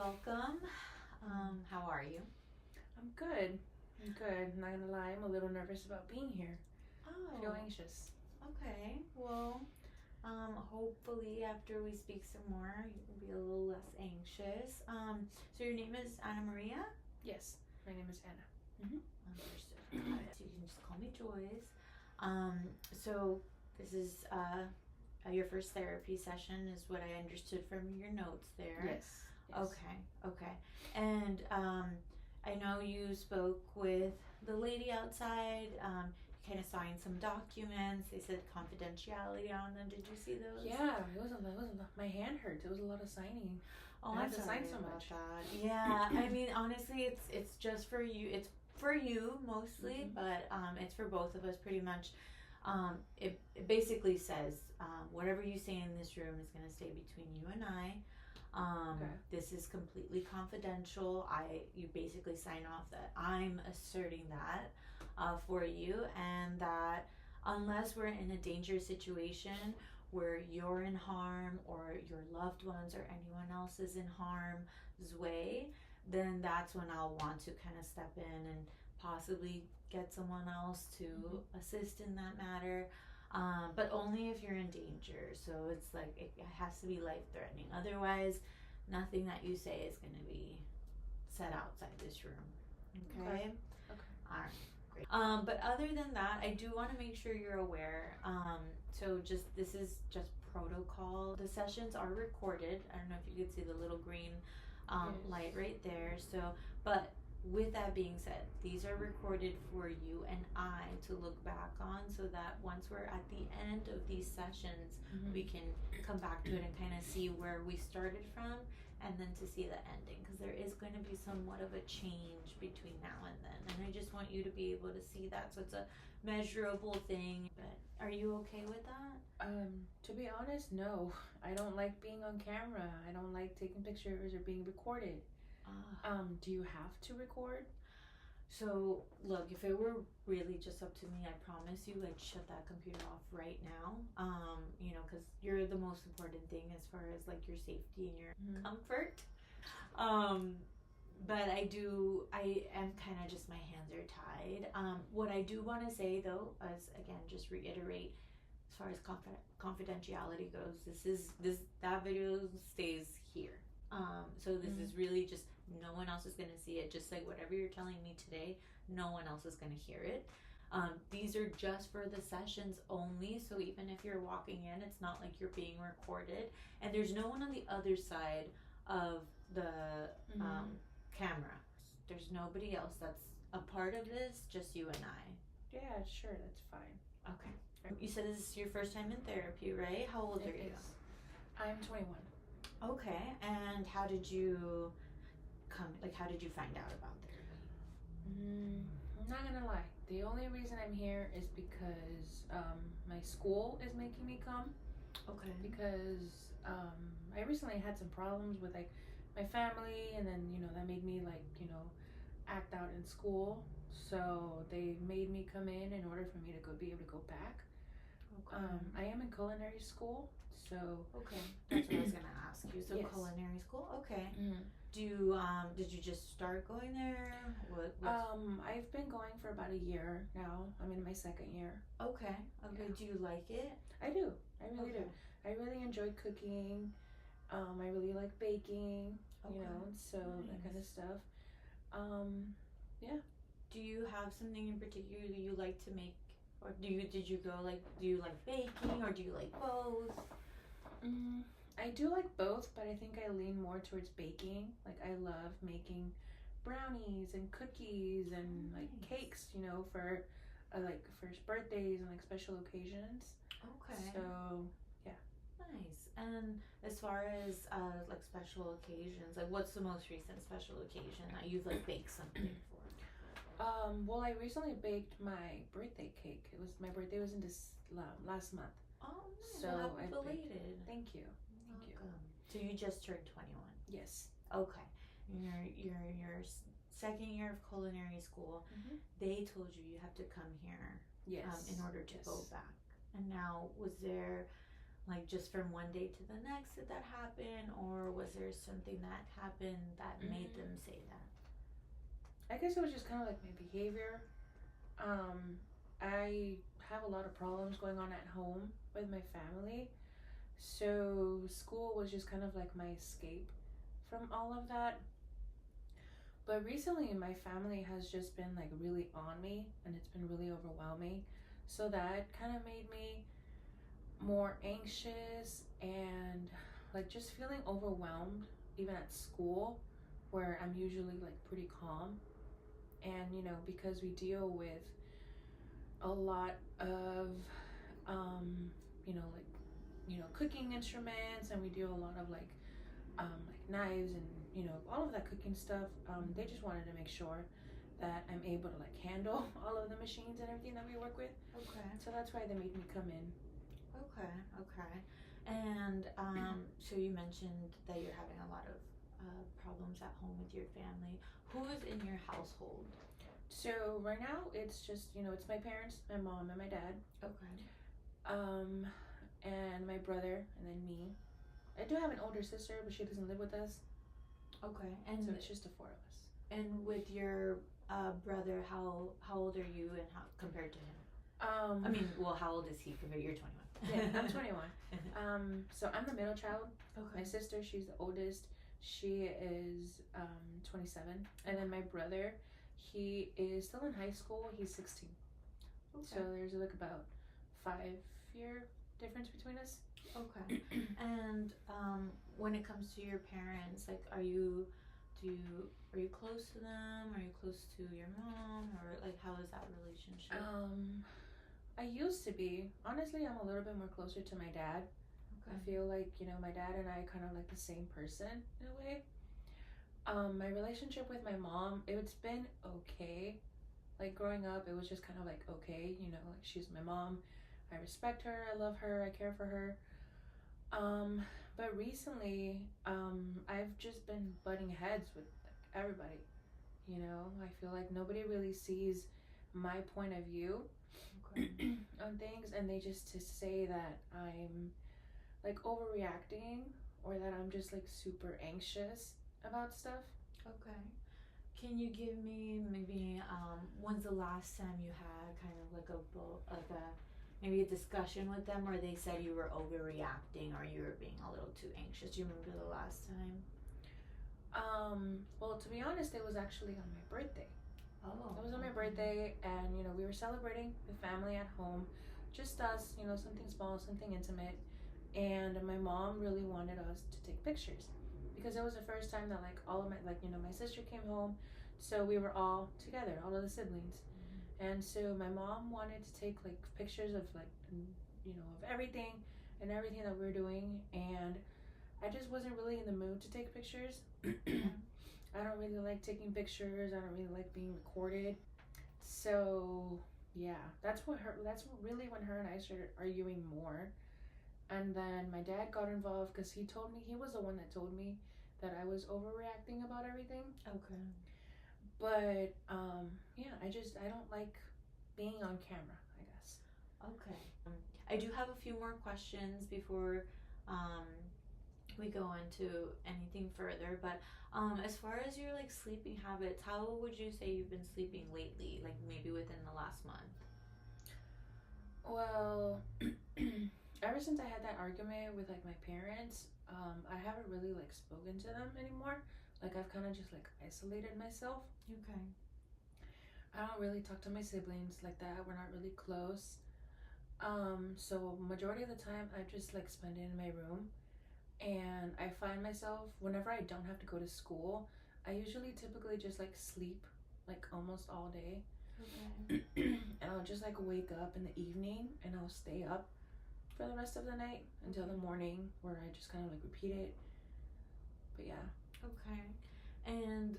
welcome. How are you? I'm good. I'm good. Not gonna lie, I'm a little nervous about being here. I feel Oh, anxious. okay. Well, hopefully after we speak some more, you'll be a little less anxious. So your name is Anna Maria? Yes, my name is Anna. Understood. Got it. So you can just call me Joyce. So this is your first therapy session, is what I understood from your notes there. Yes. Okay, okay. And I know you spoke with the lady outside. You kind of signed some documents. They said confidentiality on them. Did you see those? Yeah, it was a lot. My hand hurt. It was a lot of signing. Oh, I I'm had to sorry sign so about much. that. Yeah, I mean, honestly, it's just for you. It's for you mostly, but it's for both of us pretty much. It basically says whatever you say in this room is going to stay between you and I. Okay. This is completely confidential. You basically sign off that I'm asserting that for you, and that unless we're in a dangerous situation where you're in harm or your loved ones or anyone else is in harm's way, then that's when I'll want to kind of step in and possibly get someone else to assist in that matter. But only if you're in danger. So it's like it has to be life threatening. Otherwise, nothing that you say is going to be said outside this room. Okay? Okay. All right. Great. But other than that, I do want to make sure you're aware. So this is just protocol. The sessions are recorded. I don't know if you could see the little green Yes. light right there. So, but with that being said, these are recorded for you and I to look back on, so that once we're at the end of these sessions, we can come back to it and kind of see where we started from, and then to see the ending, because there is going to be somewhat of a change between now and then, and I just want you to be able to see that, so it's a measurable thing. But are you okay with that? To be honest, no. I don't like being on camera. I don't like taking pictures or being recorded. Do you have to record? So, look, if it were really just up to me, I promise you I'd shut that computer off right now. Because you're the most important thing as far as like your safety and your comfort. But I am kind of just, my hands are tied. What I do want to say though, is again, just reiterate, as far as confidentiality goes, that video stays here. So this is really just, no one else is going to see it. Just like whatever you're telling me today, no one else is going to hear it. These are just for the sessions only. So even if you're walking in, it's not like you're being recorded. And there's no one on the other side of the camera. There's nobody else that's a part of this, just you and I. Yeah, sure, that's fine. Okay. You said this is your first time in therapy, right? How old are you? I'm 21. Okay. And how did you how did you find out about therapy? I'm not gonna lie. The only reason I'm here is because my school is making me come. Okay. Because I recently had some problems with like my family, and then that made me act out in school. So they made me come in order for me to be able to go back. Okay. I am in culinary school, so okay. That's what I was gonna ask you. So yes. Culinary school. Okay. Mm-hmm. Did you just start going there? I've been going for about a year now. I'm in my second year. Okay. Okay. Yeah. Do you like it? I do. I really Okay. do. I really enjoy cooking. I really like baking. Okay. So that kind of stuff. Yeah. Do you have something in particular that you like to make, or do you like baking, or do you like both? I do like both, but I think I lean more towards baking. Like I love making brownies and cookies and like cakes, for like first birthdays and like special occasions. Okay. So nice. And as far as like special occasions, like what's the most recent special occasion that you've like baked something for? Well, I recently baked my birthday cake. My birthday was in this last month. Oh, nice. So well, I happy belated. Thank you. Welcome. So you just turned 21. Yes. Okay. You're in your second year of culinary school. They told you have to come here. Yes. In order to go back. And now, was there Like just from one day to the next did that happen, or was there something that happened that made them say that? I guess it was just kind of like my behavior. I have a lot of problems going on at home with my family, so school was just kind of like my escape from all of that. But recently, my family has just been like really on me, and it's been really overwhelming. So that kind of made me more anxious and like just feeling overwhelmed, even at school, where I'm usually like pretty calm. And because we deal with a lot of, um, like, cooking instruments, and we do a lot of like knives and all of that cooking stuff. They just wanted to make sure that I'm able to like handle all of the machines and everything that we work with. Okay. So that's why they made me come in. Okay. Okay. And so you mentioned that you're having a lot of problems at home with your family. Who is in your household? So right now it's just it's my parents, my mom and my dad, Okay. and my brother, and then me. I do have an older sister, but she doesn't live with us, Okay. so And it's just the four of us. and with your brother, how old are you, and how compared to him? I mean, well, how old is he compared? You're 21. Yeah, I'm 21. So I'm the middle child. Okay. My sister, she's the oldest. She is 27, and then my brother, he is still in high school. He's 16. Okay. So there's like about 5-year difference between us. Okay. And when it comes to your parents, like, are you close to them? Are you close to your mom, or like how is that relationship? I used to be. Honestly, I'm a little bit more closer to my dad. Okay. I feel like my dad and I kind of like the same person in a way. My relationship with my mom, it's been okay. Like growing up, it was just kind of like okay, like she's my mom. I respect her, I love her, I care for her. But recently, I've just been butting heads with like everybody. I feel like nobody really sees my point of view Okay. on things, and they just to say that I'm like overreacting, or that I'm just like super anxious about stuff. Okay. Can you give me maybe when's the last time you had kind of like maybe a discussion with them where they said you were overreacting or you were being a little too anxious? Do you remember the last time? Well, to be honest, it was actually on my birthday. Oh. It was on my birthday, and we were celebrating with family at home, just us, something small, something intimate. And my mom really wanted us to take pictures, because it was the first time that like all of my my sister came home, so we were all together, all of the siblings. And so my mom wanted to take like pictures of like of everything and everything that we were doing, and I just wasn't really in the mood to take pictures. I don't really like taking pictures. I don't really like being recorded. So yeah, that's really when her and I started arguing more. And then my dad got involved, because he was the one that told me that I was overreacting about everything. Okay. But yeah, I don't like being on camera, I guess. Okay. I do have a few more questions before we go into anything further, but as far as your like sleeping habits, how would you say you've been sleeping lately, like maybe within the last month? Well, ever since I had that argument with like my parents, I haven't really like spoken to them anymore. Like I've kind of just like isolated myself. Okay. I don't really talk to my siblings like that. We're not really close. So majority of the time I just like spend it in my room, and I find myself whenever I don't have to go to school, I usually typically just like sleep like almost all day. Okay. And I'll just like wake up in the evening, and I'll stay up for the rest of the night until the morning, where I just kind of like repeat it. But yeah. Okay. And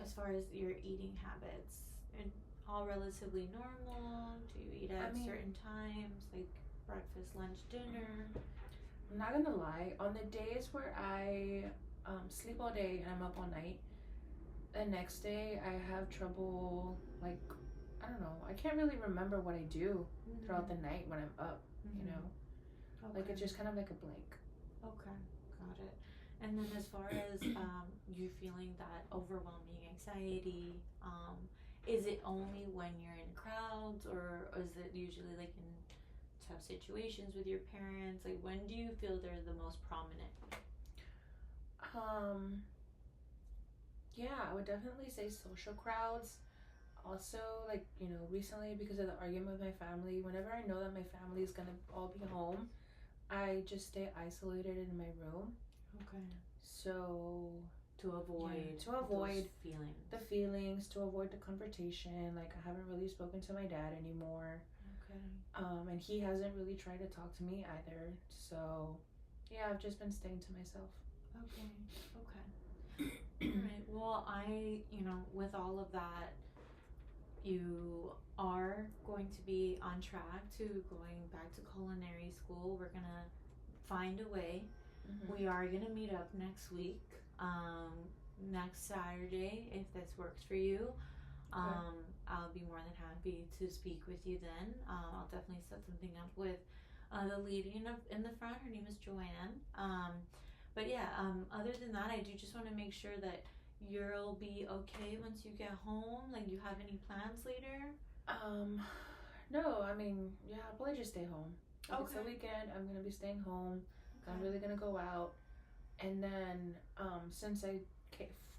as far as your eating habits, are all relatively normal? Do you eat at certain times, like breakfast, lunch, dinner? I'm not gonna lie, on the days where I sleep all day and I'm up all night, the next day I have trouble, like, I don't know, I can't really remember what I do throughout the night when I'm up, Like it's just kind of like a blank. Okay, got it. And then as far as you feeling that overwhelming anxiety, is it only when you're in crowds, or is it usually like in tough situations with your parents? Like when do you feel they're the most prominent? Yeah, I would definitely say social crowds. Also, like, you know, recently because of the argument with my family, whenever I know that my family is gonna all be home, I just stay isolated in my room. Okay. So To avoid those feelings. the feelings, to avoid the confrontation. Like I haven't really spoken to my dad anymore. Okay. And he hasn't really tried to talk to me either. So yeah, I've just been staying to myself. Okay. Okay. All right. Well, with all of that, you are going to be on track to going back to culinary school. We're gonna find a way. We are gonna meet up next week, next Saturday, if this works for you. I'll be more than happy to speak with you then. I'll definitely set something up with the lady in the front. Her name is Joanne. But yeah, other than that, I do just want to make sure that you'll be okay once you get home. Like, you have any plans later? No, I mean, yeah, I'll probably just stay home. Like, it's the weekend, I'm gonna be staying home. I'm really gonna go out. And then, since I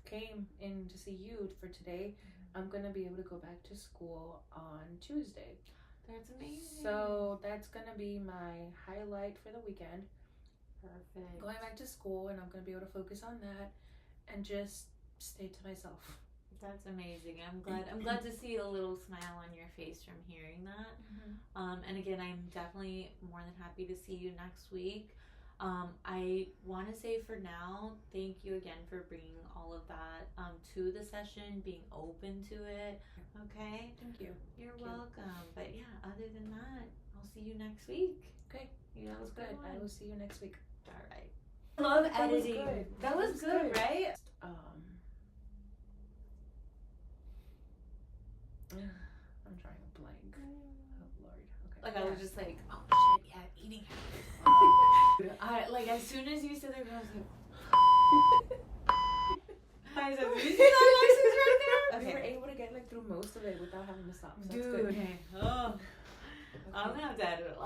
came in to see you for today, I'm gonna be able to go back to school on Tuesday. That's amazing. So that's gonna be my highlight for the weekend. Perfect. Going back to school, and I'm gonna be able to focus on that and just stay to myself. That's amazing. I'm glad to see a little smile on your face from hearing that. And again, I'm definitely more than happy to see you next week. I want to say for now, thank you again for bringing all of that to the session, being open to it. Okay? Thank you. You're welcome. But yeah, other than that, I'll see you next week. Okay. You have That was good. I will see you next week. All right. Love editing. That was good, right? I'm drawing a blank. Oh Lord. Okay. Like, I was just like, oh shit, yeah, eating habits. As soon as you said that, I was like, guys, have you seen that Alexis right there? We were able to get through most of it without having to stop. So Dude, that's good. okay. Oh, I'm gonna have to edit a lot.